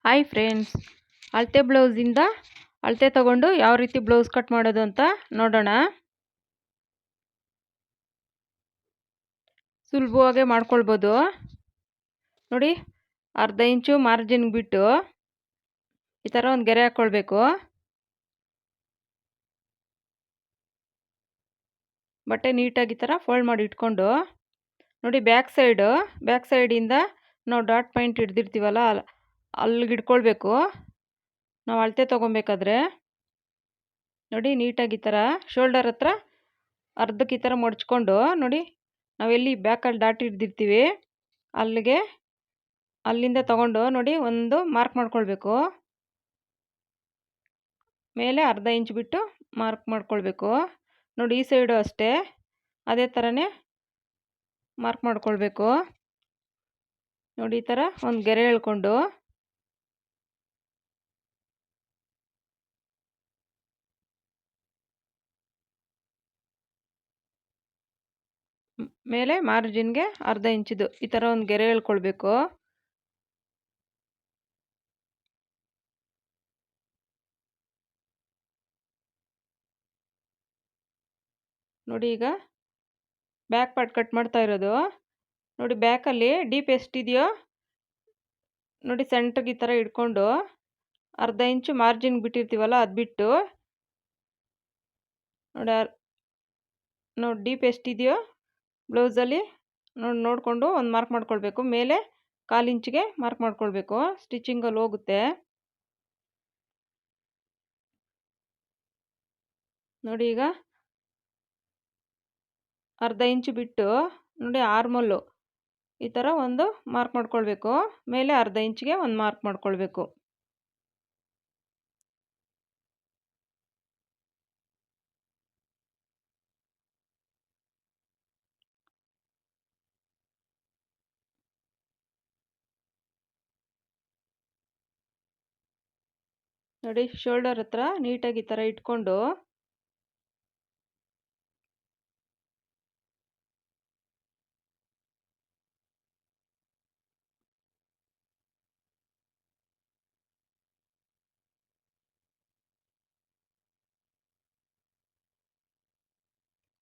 Hi friends, ಅಳತೆ ಬ್ಲೌಸಿಂದ ಅಳತೆ ತಗೊಂಡು ಯಾವ ರೀತಿ ಬ್ಲೌಸ್ ಕಟ್ ಮಾಡೋದು ಅಂತ ನೋಡೋಣ. ಸುಲಭವಾಗಿ ಮಾಡ್ಕೊಳ್ಬೋದು ನೋಡಿ. ಅರ್ಧ ಇಂಚು ಮಾರ್ಜಿನ್ಗೆ ಬಿಟ್ಟು ಈ ಥರ ಒಂದು ಗೆರೆ ಹಾಕ್ಕೊಳ್ಬೇಕು. ಬಟ್ಟೆ ನೀಟಾಗಿ ಈ ಥರ ಫೋಲ್ಡ್ ಮಾಡಿ ಇಟ್ಕೊಂಡು ನೋಡಿ, ಬ್ಯಾಕ್ ಸೈಡಿಂದ ನಾವು ಡಾಟ್ ಪಾಯಿಂಟ್ ಹಿಡ್ದಿರ್ತೀವಲ್ಲ ಅಲ್ಲಿಗೆ ಇಟ್ಕೊಳ್ಬೇಕು. ನಾವು ಅಳತೆ ತೊಗೊಬೇಕಾದ್ರೆ ನೋಡಿ, ನೀಟಾಗಿ ಈ ಥರ ಶೋಲ್ಡರ್ ಹತ್ರ ಅರ್ಧಕ್ಕೆ ಈ ಥರ ಮಡ್ಚ್ಕೊಂಡು ನೋಡಿ, ನಾವೆಲ್ಲಿ ಬ್ಯಾಕಲ್ಲಿ ಡಾಟ್ ಹಿಡ್ದಿರ್ತೀವಿ ಅಲ್ಲಿಂದ ತಗೊಂಡು ನೋಡಿ ಒಂದು ಮಾರ್ಕ್ ಮಾಡ್ಕೊಳ್ಬೇಕು. ಮೇಲೆ ಅರ್ಧ ಇಂಚ್ ಬಿಟ್ಟು ಮಾರ್ಕ್ ಮಾಡ್ಕೊಳ್ಬೇಕು. ನೋಡಿ, ಈ ಸೈಡು ಅಷ್ಟೇ ಅದೇ ಥರನೇ ಮಾರ್ಕ್ ಮಾಡ್ಕೊಳ್ಬೇಕು. ನೋಡಿ, ಈ ಥರ ಒಂದು ಗೆರೆ ಎಳ್ಕೊಂಡು ಮೇಲೆ ಮಾರ್ಜಿನ್ಗೆ ಅರ್ಧ ಇಂಚಿದು ಈ ಥರ ಒಂದು ಗೆರೆ ಎಳ್ಕೊಳ್ಬೇಕು. ನೋಡಿ, ಈಗ ಬ್ಯಾಕ್ ಪಾರ್ಟ್ ಕಟ್ ಮಾಡ್ತಾ ಇರೋದು. ನೋಡಿ, ಬ್ಯಾಕಲ್ಲಿ ಡೀಪ್ ಎಷ್ಟಿದೆಯೋ ನೋಡಿ ಸೆಂಟ್ರಿಗೆ ಈ ಥರ ಇಟ್ಕೊಂಡು ಅರ್ಧ ಇಂಚು ಮಾರ್ಜಿನ್ಗೆ ಬಿಟ್ಟಿರ್ತೀವಲ್ಲ ಅದು ಬಿಟ್ಟು ನೋಡಿ ಡೀಪ್ ಎಷ್ಟಿದೆಯೋ ಬ್ಲೌಸಲ್ಲಿ ನೋಡಿಕೊಂಡು ಒಂದು ಮಾರ್ಕ್ ಮಾಡ್ಕೊಳ್ಬೇಕು. ಮೇಲೆ 1/4 ಇಂಚಿಗೆ ಮಾರ್ಕ್ ಮಾಡ್ಕೊಳ್ಬೇಕು. ಸ್ಟಿಚಿಂಗಲ್ಲಿ ಹೋಗುತ್ತೆ ನೋಡಿ. ಈಗ ಅರ್ಧ ಇಂಚು ಬಿಟ್ಟು ನೋಡಿ ಆರ್ಮಲ್ಲು ಈ ಥರ ಒಂದು ಮಾರ್ಕ್ ಮಾಡ್ಕೊಳ್ಬೇಕು. ಮೇಲೆ ಅರ್ಧ ಇಂಚಿಗೆ ಒಂದು ಮಾರ್ಕ್ ಮಾಡ್ಕೊಳ್ಬೇಕು. ನೋಡಿ, ಶೋಲ್ಡರ್ ಹತ್ರ ನೀಟಾಗಿ ಈ ಥರ ಇಟ್ಕೊಂಡು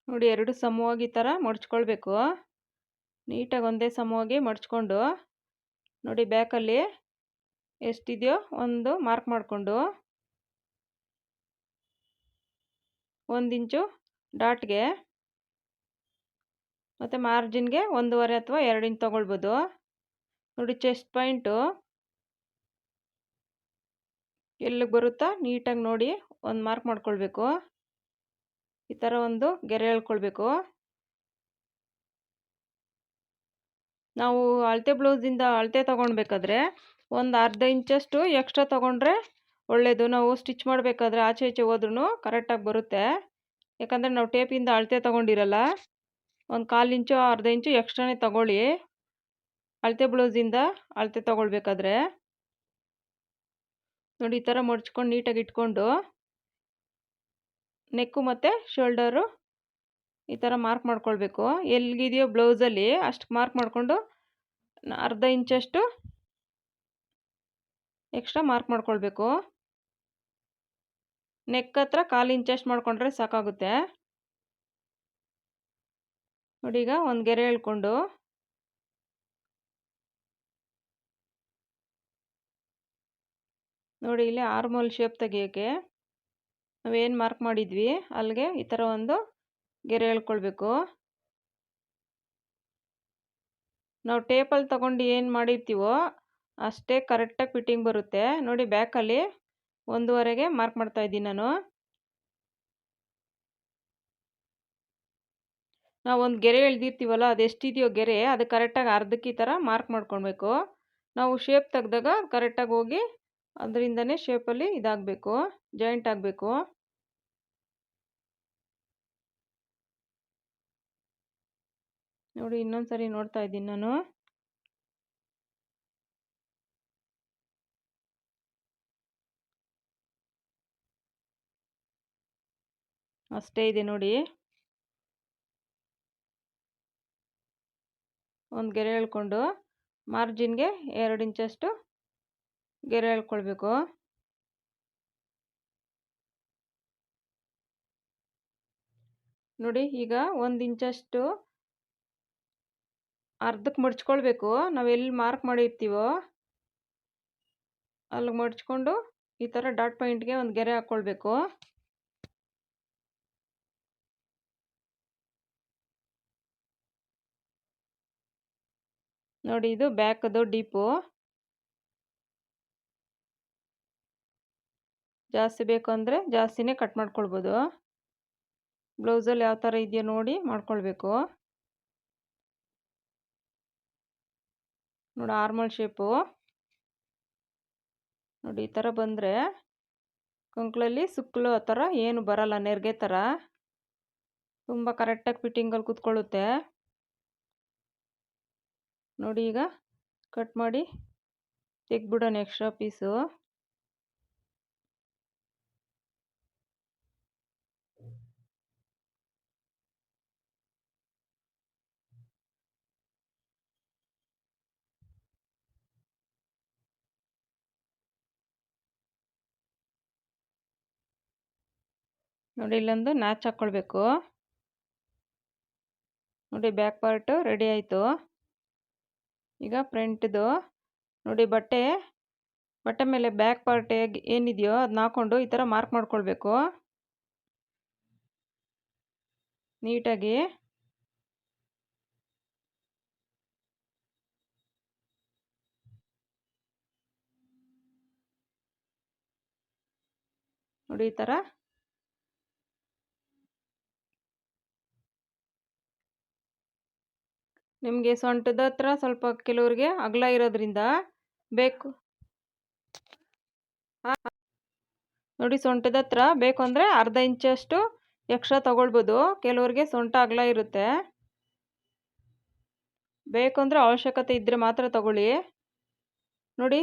ನೋಡಿ ಎರಡು ಸಮವಾಗಿ ಈ ಥರ ಮಡ್ಚ್ಕೊಳ್ಬೇಕು. ನೀಟಾಗಿ ಒಂದೇ ಸಮವಾಗಿ ಮಡ್ಚ್ಕೊಂಡು ನೋಡಿ ಬ್ಯಾಕಲ್ಲಿ ಎಷ್ಟಿದೆಯೋ ಒಂದು ಮಾರ್ಕ್ ಮಾಡಿಕೊಂಡು 1 ಇಂಚು ಡಾಟ್ಗೆ ಮತ್ತು ಮಾರ್ಜಿನ್ಗೆ 1.5 ಅಥವಾ 2 ಇಂಚ್ ತೊಗೊಳ್ಬೋದು. ನೋಡಿ, ಚೆಸ್ಟ್ ಪಾಯಿಂಟು ಎಲ್ಲಿಗೆ ಬರುತ್ತಾ ನೀಟಾಗಿ ನೋಡಿ ಒಂದು ಮಾರ್ಕ್ ಮಾಡ್ಕೊಳ್ಬೇಕು. ಈ ಥರ ಒಂದು ಗೆರೆ ಎಳ್ಕೊಳ್ಬೇಕು. ನಾವು ಅಳತೆ ಬ್ಲೌಸಿಂದ ಅಳತೆ ತೊಗೊಳ್ಬೇಕಾದ್ರೆ ಒಂದು ಅರ್ಧ ಇಂಚಷ್ಟು ಎಕ್ಸ್ಟ್ರಾ ತೊಗೊಂಡ್ರೆ ಒಳ್ಳೆಯದು. ನಾವು ಸ್ಟಿಚ್ ಮಾಡಬೇಕಾದ್ರೆ ಆಚೆ ಈಚೆ ಹೋದ್ರೂ ಕರೆಕ್ಟಾಗಿ ಬರುತ್ತೆ. ಯಾಕಂದರೆ ನಾವು ಟೇಪಿಂದ ಅಳತೆ ತೊಗೊಂಡಿರಲ್ಲ. ಒಂದು 1/4 ಇಂಚು ಅರ್ಧ ಇಂಚು ಎಕ್ಸ್ಟ್ರಾನೇ ತೊಗೊಳ್ಳಿ ಅಳತೆ ಬ್ಲೌಸಿಂದ ಅಳತೆ ತೊಗೊಳ್ಬೇಕಾದ್ರೆ. ನೋಡಿ, ಈ ಥರ ಮಡ್ಚ್ಕೊಂಡು ನೀಟಾಗಿ ಇಟ್ಕೊಂಡು ನೆಕ್ಕು ಮತ್ತು ಶೋಲ್ಡರು ಈ ಥರ ಮಾರ್ಕ್ ಮಾಡ್ಕೊಳ್ಬೇಕು. ಎಲ್ಲಿದೆಯೋ ಬ್ಲೌಸಲ್ಲಿ ಅಷ್ಟು ಮಾರ್ಕ್ ಮಾಡಿಕೊಂಡು ಅರ್ಧ ಇಂಚಷ್ಟು ಎಕ್ಸ್ಟ್ರಾ ಮಾರ್ಕ್ ಮಾಡ್ಕೊಳ್ಬೇಕು. ನೆಕ್ ಹತ್ರ 1/4 ಇಂಚಷ್ಟು ಮಾಡಿಕೊಂಡ್ರೆ ಸಾಕಾಗುತ್ತೆ. ನೋಡಿ, ಈಗ ಒಂದು ಗೆರೆ ಎಳ್ಕೊಂಡು ನೋಡಿ ಇಲ್ಲಿ ಆರ್ಮೋಲ್ ಶೇಪ್ ತೆಗಿಯೋಕ್ಕೆ ನಾವೇನು ಮಾರ್ಕ್ ಮಾಡಿದ್ವಿ ಅಲ್ಲಿಗೆ ಈ ಥರ ಒಂದು ಗೆರೆ ಎಳ್ಕೊಳ್ಬೇಕು. ನಾವು ಟೇಪಲ್ಲಿ ತಗೊಂಡು ಏನು ಮಾಡಿರ್ತೀವೋ ಅಷ್ಟೇ ಕರೆಕ್ಟಾಗಿ ಫಿಟ್ಟಿಂಗ್ ಬರುತ್ತೆ. ನೋಡಿ, ಬ್ಯಾಕಲ್ಲಿ 1.5ಗೆ ಮಾರ್ಕ್ ಮಾಡ್ತಾ ಇದ್ದೀನಿ ನಾನು. ನಾವು ಒಂದು ಗೆರೆ ಎಳ್ದಿರ್ತೀವಲ್ಲ ಅದೆಷ್ಟಿದೆಯೋ ಗೆರೆ ಅದು ಕರೆಕ್ಟಾಗಿ ಅರ್ಧಕ್ಕೆ ಈ ಥರ ಮಾರ್ಕ್ ಮಾಡ್ಕೊಳ್ಬೇಕು. ನಾವು ಶೇಪ್ ತೆಗೆದಾಗ ಕರೆಕ್ಟಾಗಿ ಹೋಗಿ ಅದರಿಂದನೇ ಶೇಪಲ್ಲಿ ಇದಾಗಬೇಕು, ಜಾಯಿಂಟ್ ಆಗಬೇಕು. ನೋಡಿ, ಇನ್ನೊಂದು ಸರಿ ನೋಡ್ತಾ ಇದ್ದೀನಿ ನಾನು. ಅಷ್ಟೇ ಇದೆ ನೋಡಿ. ಒಂದು ಗೆರೆ ಎಳ್ಕೊಂಡು ಮಾರ್ಜಿನ್ಗೆ 2 ಇಂಚಷ್ಟು ಗೆರೆ ಎಳ್ಕೊಳ್ಬೇಕು. ನೋಡಿ ಈಗ 1 ಇಂಚಷ್ಟು ಅರ್ಧಕ್ಕೆ ಮಡ್ಚ್ಕೊಳ್ಬೇಕು. ನಾವು ಎಲ್ಲಿ ಮಾರ್ಕ್ ಮಾಡಿರ್ತೀವೋ ಅಲ್ಲಿಗೆ ಮಡ್ಚ್ಕೊಂಡು ಈ ಥರ ಡಾಟ್ ಪಾಯಿಂಟ್ಗೆ ಒಂದು ಗೆರೆ ಹಾಕ್ಕೊಳ್ಬೇಕು. ನೋಡಿ ಇದು ಬ್ಯಾಕದು ಡೀಪು. ಜಾಸ್ತಿ ಬೇಕು ಅಂದರೆ ಜಾಸ್ತಿನೇ ಕಟ್ ಮಾಡ್ಕೊಳ್ಬೋದು. ಬ್ಲೌಸಲ್ಲಿ ಯಾವ ಥರ ಇದೆಯೋ ನೋಡಿ ಮಾಡ್ಕೊಳ್ಬೇಕು. ನೋಡಿ ಆರ್ಮಲ್ ಶೇಪು ನೋಡಿ ಈ ಥರ ಬಂದರೆ ಕಂಕ್ಳಲ್ಲಿ ಸುಕ್ಕಲು ಆ ಥರ ಏನು ಬರಲ್ಲ, ನೆರಿಗೆ ಥರ ತುಂಬ ಕರೆಕ್ಟಾಗಿ ಫಿಟ್ಟಿಂಗಲ್ಲಿ ಕೂತ್ಕೊಳ್ಳುತ್ತೆ. ನೋಡಿ ಈಗ ಕಟ್ ಮಾಡಿ ತೆಗ್ಬಿಡೋಣ ಎಕ್ಸ್ಟ್ರಾ ಪೀಸು. ನೋಡಿ ಇಲ್ಲೊಂದು ನ್ಯಾಚ್ ಹಾಕ್ಕೊಳ್ಬೇಕು. ನೋಡಿ ಬ್ಯಾಕ್ ಪಾರ್ಟು ರೆಡಿ ಆಯಿತು. ಈಗ ಫ್ರಂಟ್ದು ನೋಡಿ ಬಟ್ಟೆ ಮೇಲೆ ಬ್ಯಾಕ್ ಪಾರ್ಟ್ ಏನಿದೆಯೋ ಅದನ್ನ ಹಾಕ್ಕೊಂಡು ಈ ಥರ ಮಾರ್ಕ್ ಮಾಡ್ಕೊಳ್ಬೇಕು ನೀಟಾಗಿ. ನೋಡಿ ಈ ಥರ ನಿಮಗೆ ಸೊಂಟದ ಹತ್ರ ಸ್ವಲ್ಪ ಕೆಲವ್ರಿಗೆ ಅಗಲ ಇರೋದ್ರಿಂದ ಬೇಕು. ನೋಡಿ ಸೊಂಟದ ಹತ್ರ ಬೇಕು ಅಂದರೆ ಅರ್ಧ ಇಂಚಷ್ಟು ಎಕ್ಸ್ಟ್ರಾ ತಗೊಳ್ಬೋದು. ಕೆಲವ್ರಿಗೆ ಸೊಂಟ ಅಗಲ ಇರುತ್ತೆ, ಬೇಕು ಅಂದರೆ ಅವಶ್ಯಕತೆ ಇದ್ದರೆ ಮಾತ್ರ ತಗೊಳ್ಳಿ. ನೋಡಿ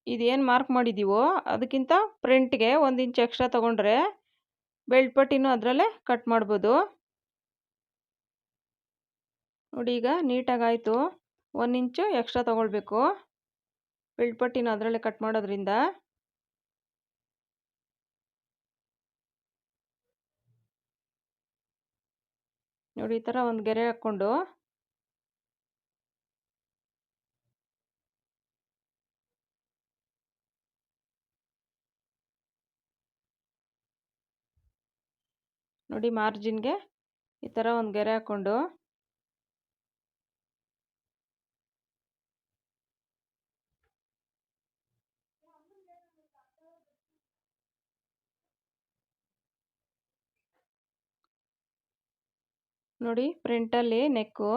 ಇದೇನು ಮಾರ್ಕ್ ಮಾಡಿದ್ದೀವೋ ಅದಕ್ಕಿಂತ ಫ್ರಂಟ್ಗೆ 1 ಇಂಚ್ ಎಕ್ಸ್ಟ್ರಾ ತಗೊಂಡ್ರೆ ಬೆಲ್ಟ್ ಪಟ್ಟಿನೂ ಅದರಲ್ಲೇ ಕಟ್ ಮಾಡ್ಬೋದು. ನೋಡಿ ಈಗ ನೀಟಾಗಾಯಿತು. 1 ಇಂಚು ಎಕ್ಸ್ಟ್ರಾ ತಗೊಳ್ಬೇಕು ಬೆಲ್ಟ್ ಪಟ್ಟಿನ ಅದರಲ್ಲೇ ಕಟ್ ಮಾಡೋದ್ರಿಂದ. ನೋಡಿ ಈ ಥರ ಒಂದು ಗೆರೆ ಹಾಕ್ಕೊಂಡು ನೋಡಿ ಮಾರ್ಜಿನ್ಗೆ ಈ ಥರ ಒಂದು ಗೆರೆ ಹಾಕ್ಕೊಂಡು ನೋಡಿ ಫ್ರಂಟಲ್ಲಿ ನೆಕ್ಕು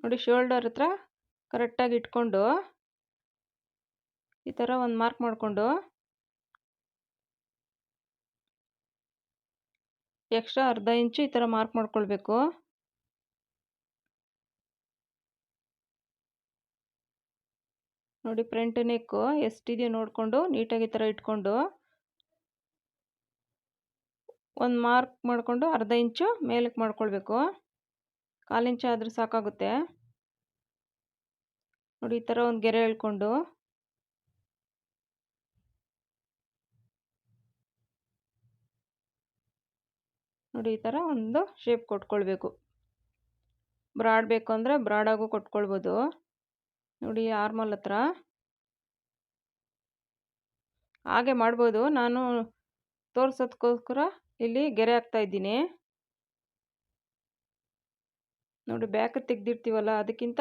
ನೋಡಿ ಶೋಲ್ಡರ್ ಹತ್ರ ಕರೆಕ್ಟಾಗಿ ಇಟ್ಕೊಂಡು ಈ ಥರ ಒಂದು ಮಾರ್ಕ್ ಮಾಡಿಕೊಂಡು ಎಕ್ಸ್ಟ್ರಾ ಅರ್ಧ ಇಂಚು ಈ ಥರ ಮಾರ್ಕ್ ಮಾಡ್ಕೊಳ್ಬೇಕು. ನೋಡಿ ಫ್ರಂಟ್ ನೆಕ್ಕು ಎಷ್ಟಿದೆಯೋ ನೋಡಿಕೊಂಡು ನೀಟಾಗಿ ಈ ಥರ ಇಟ್ಕೊಂಡು ಒಂದು ಮಾರ್ಕ್ ಮಾಡಿಕೊಂಡು ಅರ್ಧ ಇಂಚು ಮೇಲಕ್ಕೆ ಮಾಡ್ಕೊಳ್ಬೇಕು. 1/4 ಇಂಚು ಆದರೂ ಸಾಕಾಗುತ್ತೆ. ನೋಡಿ ಈ ಥರ ಒಂದು ಗೆರೆ ಎಳ್ಕೊಂಡು ನೋಡಿ ಈ ಥರ ಒಂದು ಶೇಪ್ ಕೊಟ್ಕೊಳ್ಬೇಕು. ಬ್ರಾಡ್ ಬೇಕು ಅಂದರೆ ಬ್ರಾಡಾಗೂ ಕೊಟ್ಕೊಳ್ಬೋದು. ನೋಡಿ ಆರ್ಮಲ್ ಹತ್ರ ಹಾಗೆ ಮಾಡ್ಬೋದು. ನಾನು ತೋರ್ಸೋದಕ್ಕೋಸ್ಕರ ಇಲ್ಲಿ ಗೆರೆ ಹಾಕ್ತಾ ಇದ್ದೀನಿ. ನೋಡಿ ಬ್ಯಾಕ್ ತೆಗ್ದಿರ್ತೀವಲ್ಲ ಅದಕ್ಕಿಂತ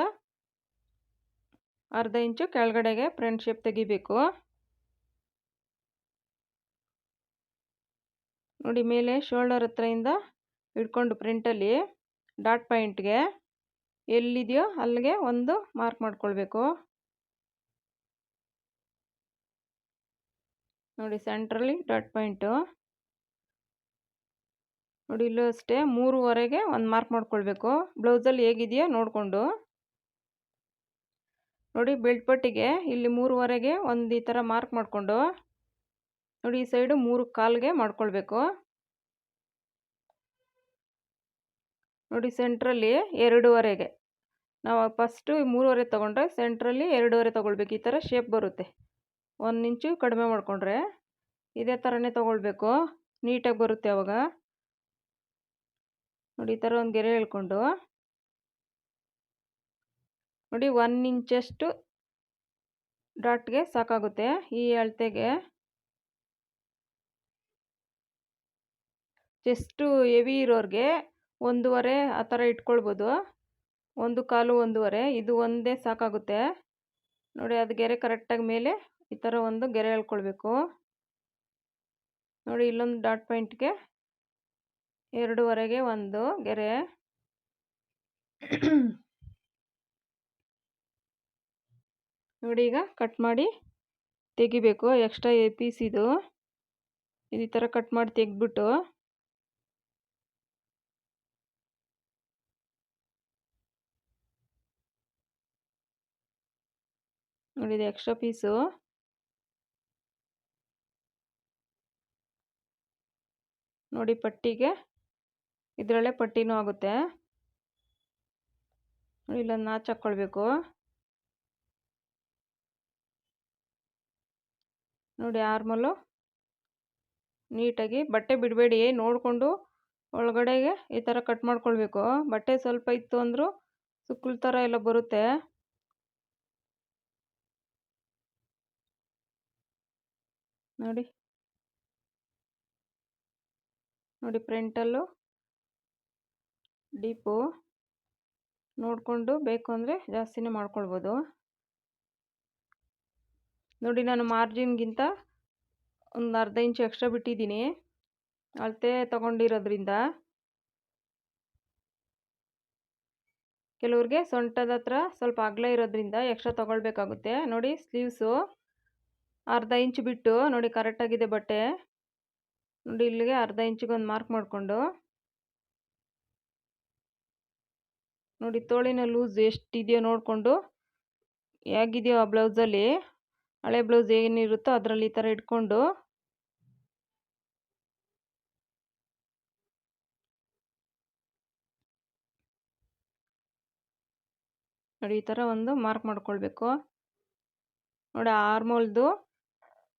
ಅರ್ಧ ಇಂಚು ಕೆಳಗಡೆಗೆ ಫ್ರಂಟ್ ಶೇಪ್ ತೆಗಿಬೇಕು. ನೋಡಿ ಮೇಲೆ ಶೋಲ್ಡರ್ ಹತ್ರದಿಂದ ಹಿಡ್ಕೊಂಡು ಫ್ರಂಟಲ್ಲಿ ಡಾಟ್ ಪಾಯಿಂಟ್ಗೆ ಎಲ್ಲಿದೆಯೋ ಅಲ್ಲಿಗೆ ಒಂದು ಮಾರ್ಕ್ ಮಾಡ್ಕೊಳ್ಬೇಕು. ನೋಡಿ ಸೆಂಟ್ರಲ್ಲಿ ಡಾಟ್ ಪಾಯಿಂಟು ನೋಡಿ ಇಲ್ಲೂ ಅಷ್ಟೇ 3ವರೆಗೆ ಒಂದು ಮಾರ್ಕ್ ಮಾಡ್ಕೊಳ್ಬೇಕು. ಬ್ಲೌಸಲ್ಲಿ ಹೇಗಿದೆಯೋ ನೋಡಿಕೊಂಡು ನೋಡಿ ಬೆಲ್ಟ್ ಪಟ್ಟಿಗೆ ಇಲ್ಲಿ 3ವರೆಗೆ ಒಂದು ಈ ಥರ ಮಾರ್ಕ್ ಮಾಡಿಕೊಂಡು ನೋಡಿ ಈ ಸೈಡು 3/4ಗೆ ಮಾಡ್ಕೊಳ್ಬೇಕು. ನೋಡಿ ಸೆಂಟ್ರಲ್ಲಿ 2ವರೆಗೆ ನಾವು ಫಸ್ಟು 3.5 ತೊಗೊಂಡ್ರೆ ಸೆಂಟ್ರಲ್ಲಿ 2.5 ತೊಗೊಳ್ಬೇಕು. ಈ ಥರ ಶೇಪ್ ಬರುತ್ತೆ. 1 ಇಂಚು ಕಡಿಮೆ ಮಾಡಿಕೊಂಡ್ರೆ ಇದೇ ಥರನೇ ತೊಗೊಳ್ಬೇಕು. ನೀಟಾಗಿ ಬರುತ್ತೆ ಆವಾಗ. ನೋಡಿ ಈ ಥರ ಒಂದು ಗೆರೆ ಎಳ್ಕೊಂಡು ನೋಡಿ 1 ಇಂಚಷ್ಟು ಡಾಟ್ಗೆ ಸಾಕಾಗುತ್ತೆ ಈ ಅಳತೆಗೆ. ಚೆಸ್ಟು ಹೆವಿ ಇರೋರಿಗೆ 1.5 ಆ ಥರ ಇಟ್ಕೊಳ್ಬೋದು. 1/4 1.5 ಇದು ಒಂದೇ ಸಾಕಾಗುತ್ತೆ. ನೋಡಿ ಅದು ಗೆರೆ ಕರೆಕ್ಟಾಗಿ ಮೇಲೆ ಈ ಥರ ಒಂದು ಗೆರೆ ಎಳ್ಕೊಳ್ಬೇಕು. ನೋಡಿ ಇಲ್ಲೊಂದು ಡಾಟ್ ಪಾಯಿಂಟ್ಗೆ 2.5ಗೆ ಒಂದು ಗೆರೆ. ನೋಡಿ ಈಗ ಕಟ್ ಮಾಡಿ ತೆಗಿಬೇಕು. ಎಕ್ಸ್ಟ್ರಾ ಪೀಸ್ ಇದು ಈ ಥರ ಕಟ್ ಮಾಡಿ ತೆಗೆದ್ಬಿಟ್ಟು ನೋಡಿ ಇದು ಎಕ್ಸ್ಟ್ರಾ ಪೀಸು. ನೋಡಿ ಪಟ್ಟಿಗೆ ಇದರಲ್ಲೇ ಪಟ್ಟಿನೂ ಆಗುತ್ತೆ. ನೋಡಿ ಇಲ್ಲೊಂದು ನಾಚ್ ಹಾಕ್ಕೊಳ್ಬೇಕು. ನೋಡಿ ಆರ್ಮಲ್ಲು ನೀಟಾಗಿ ಬಟ್ಟೆ ಬಿಡಬೇಡಿ, ನೋಡಿಕೊಂಡು ಒಳಗಡೆಗೆ ಈ ಥರ ಕಟ್ ಮಾಡ್ಕೊಳ್ಬೇಕು. ಬಟ್ಟೆ ಸ್ವಲ್ಪ ಇತ್ತು ಅಂದರೂ ಸುಕ್ಕಲ್ ಥರ ಎಲ್ಲ ಬರುತ್ತೆ. ನೋಡಿ ನೋಡಿ ಫ್ರಂಟಲ್ಲೂ ಡೀಪು ನೋಡಿಕೊಂಡು ಬೇಕು ಅಂದರೆ ಜಾಸ್ತಿನೇ ಮಾಡ್ಕೊಳ್ಬೋದು. ನೋಡಿ ನಾನು ಮಾರ್ಜಿನ್ಗಿಂತ ಒಂದು ಅರ್ಧ ಇಂಚು ಎಕ್ಸ್ಟ್ರಾ ಬಿಟ್ಟಿದ್ದೀನಿ ಅಳತೆ ತೊಗೊಂಡಿರೋದ್ರಿಂದ. ಕೆಲವ್ರಿಗೆ ಸೊಂಟದ ಹತ್ರ ಸ್ವಲ್ಪ ಅಗಲ ಇರೋದ್ರಿಂದ ಎಕ್ಸ್ಟ್ರಾ ತೊಗೊಳ್ಬೇಕಾಗುತ್ತೆ. ನೋಡಿ ಸ್ಲೀವ್ಸು ಅರ್ಧ ಇಂಚು ಬಿಟ್ಟು ನೋಡಿ ಕರೆಕ್ಟಾಗಿದೆ ಬಟ್ಟೆ. ನೋಡಿ ಇಲ್ಲಿಗೆ ಅರ್ಧ ಇಂಚಿಗೆ ಒಂದು ಮಾರ್ಕ್ ಮಾಡಿಕೊಂಡು ನೋಡಿ ತೋಳಿನ ಲೂಸ್ ಎಷ್ಟಿದೆಯೋ ನೋಡಿಕೊಂಡು ಹೇಗಿದೆಯೋ ಆ ಬ್ಲೌಸಲ್ಲಿ ಹಳೆ ಬ್ಲೌಸ್ ಏನಿರುತ್ತೋ ಅದರಲ್ಲಿ ಈ ಥರ ಇಟ್ಕೊಂಡು ನೋಡಿ ಈ ಥರ ಒಂದು ಮಾರ್ಕ್ ಮಾಡ್ಕೊಳ್ಬೇಕು. ನೋಡಿ ಆರ್ಮೋಲ್ದು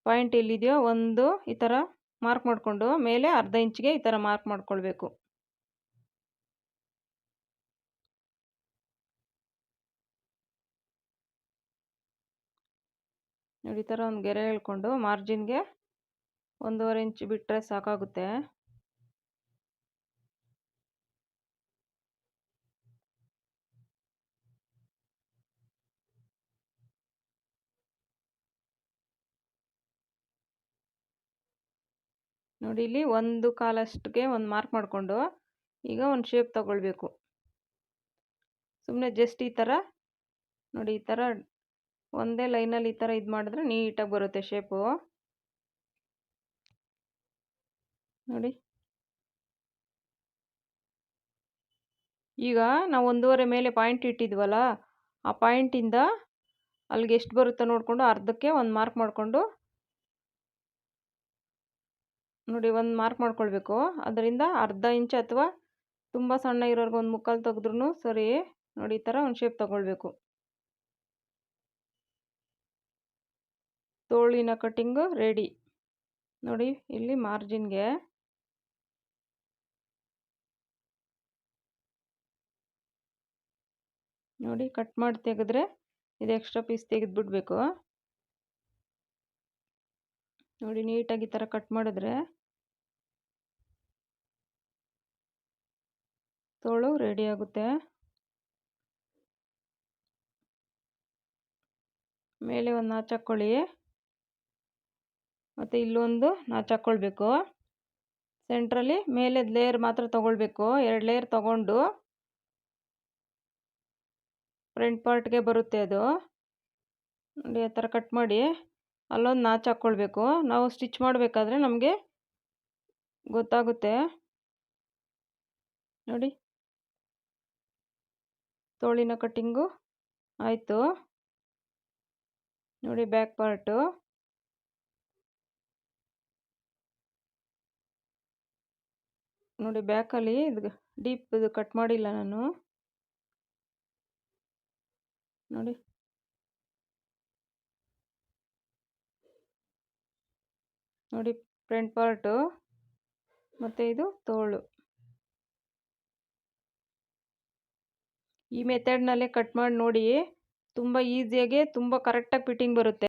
ಪಾಯಿಂಟ್ ಎಲ್ಲಿದೆಯೋ ಒಂದು ಈ ಥರ ಮಾರ್ಕ್ ಮಾಡಿಕೊಂಡು ಮೇಲೆ ಅರ್ಧ ಇಂಚಿಗೆ ಈ ಥರ ಮಾರ್ಕ್ ಮಾಡ್ಕೊಳ್ಬೇಕು. ನೋಡಿ ಈ ಥರ ಒಂದು ಗೆರೆ ಎಳ್ಕೊಂಡು ಮಾರ್ಜಿನ್ಗೆ 1.5 ಇಂಚು ಬಿಟ್ಟರೆ ಸಾಕಾಗುತ್ತೆ. ನೋಡಿ ಇಲ್ಲಿ 1/4 ಒಂದು ಮಾರ್ಕ್ ಮಾಡಿಕೊಂಡು ಈಗ ಒಂದು ಶೇಪ್ ತಗೊಳ್ಬೇಕು. ಸುಮ್ಮನೆ ಜಸ್ಟ್ ಈ ಥರ ನೋಡಿ ಈ ಥರ ಒಂದೇ ಲೈನಲ್ಲಿ ಈ ಥರ ಇದು ಮಾಡಿದ್ರೆ ನೀಟಾಗಿ ಬರುತ್ತೆ ಶೇಪು. ನೋಡಿ ಈಗ ನಾವು 1.5 ಮೇಲೆ ಪಾಯಿಂಟ್ ಇಟ್ಟಿದ್ವಲ್ಲ ಆ ಪಾಯಿಂಟಿಂದ ಅಲ್ಲಿಗೆ ಎಷ್ಟು ಬರುತ್ತೋ ನೋಡಿಕೊಂಡು ಅರ್ಧಕ್ಕೆ ಒಂದು ಮಾರ್ಕ್ ಮಾಡಿಕೊಂಡು ನೋಡಿ ಒಂದು ಮಾರ್ಕ್ ಮಾಡ್ಕೊಳ್ಬೇಕು. ಅದರಿಂದ ಅರ್ಧ ಇಂಚು ಅಥವಾ ತುಂಬ ಸಣ್ಣ ಇರೋರ್ಗೆ ಒಂದು ಮುಕ್ಕಾಲು ತೆಗೆದ್ರೂ ಸರಿ. ನೋಡಿ ಈ ಥರ ಒಂದು ಶೇಪ್ ತಗೊಳ್ಬೇಕು. ತೋಳಿನ ಕಟ್ಟಿಂಗು ರೆಡಿ. ನೋಡಿ ಇಲ್ಲಿ ಮಾರ್ಜಿನ್ಗೆ ನೋಡಿ ಕಟ್ ಮಾಡಿ ತೆಗೆದ್ರೆ ಇದು ಎಕ್ಸ್ಟ್ರಾ ಪೀಸ್ ತೆಗೆದುಬಿಡ್ಬೇಕು. ನೋಡಿ ನೀಟಾಗಿ ಈ ಥರ ಕಟ್ ಮಾಡಿದ್ರೆ ತೋಳು ರೆಡಿ ಆಗುತ್ತೆ. ಮೇಲೆ ಒಂದು ನಾಚ್ ಹಾಕ್ಕೊಳ್ಳಿ ಮತ್ತು ಇಲ್ಲೊಂದು ನಾಚ್ ಹಾಕ್ಕೊಳ್ಬೇಕು. ಸೆಂಟ್ರಲ್ಲಿ ಮೇಲೆ ಲೇಯರ್ ಮಾತ್ರ ತೊಗೊಳ್ಬೇಕು. 2 ಲೇಯರ್ ತೊಗೊಂಡು ಫ್ರಂಟ್ ಪಾರ್ಟ್ಗೆ ಬರುತ್ತೆ ಅದು. ನೋಡಿ ಆ ಥರ ಕಟ್ ಮಾಡಿ ಅಲ್ಲೊಂದು ನಾಚ್ ಹಾಕ್ಕೊಳ್ಬೇಕು. ನಾವು ಸ್ಟಿಚ್ ಮಾಡಬೇಕಾದ್ರೆ ನಮಗೆ ಗೊತ್ತಾಗುತ್ತೆ. ನೋಡಿ ತೋಳಿನ ಕಟ್ಟಿಂಗು ಆಯಿತು. ನೋಡಿ ಬ್ಯಾಕ್ ಪಾರ್ಟು ನೋಡಿ ಬ್ಯಾಕಲ್ಲಿ ಇದು ಡೀಪ್ ಇದು ಕಟ್ ಮಾಡಿಲ್ಲ ನಾನು. ನೋಡಿ. ನೋಡಿ ಫ್ರಂಟ್ ಪಾರ್ಟು ಮತ್ತು ಇದು ತೋಳು. ಈ ಮೆಥಡ್ನಲ್ಲೇ ಕಟ್ ಮಾಡಿ ನೋಡಿ, ತುಂಬ ಈಸಿಯಾಗಿ ತುಂಬ ಕರೆಕ್ಟಾಗಿ ಫಿಟ್ಟಿಂಗ್ ಬರುತ್ತೆ.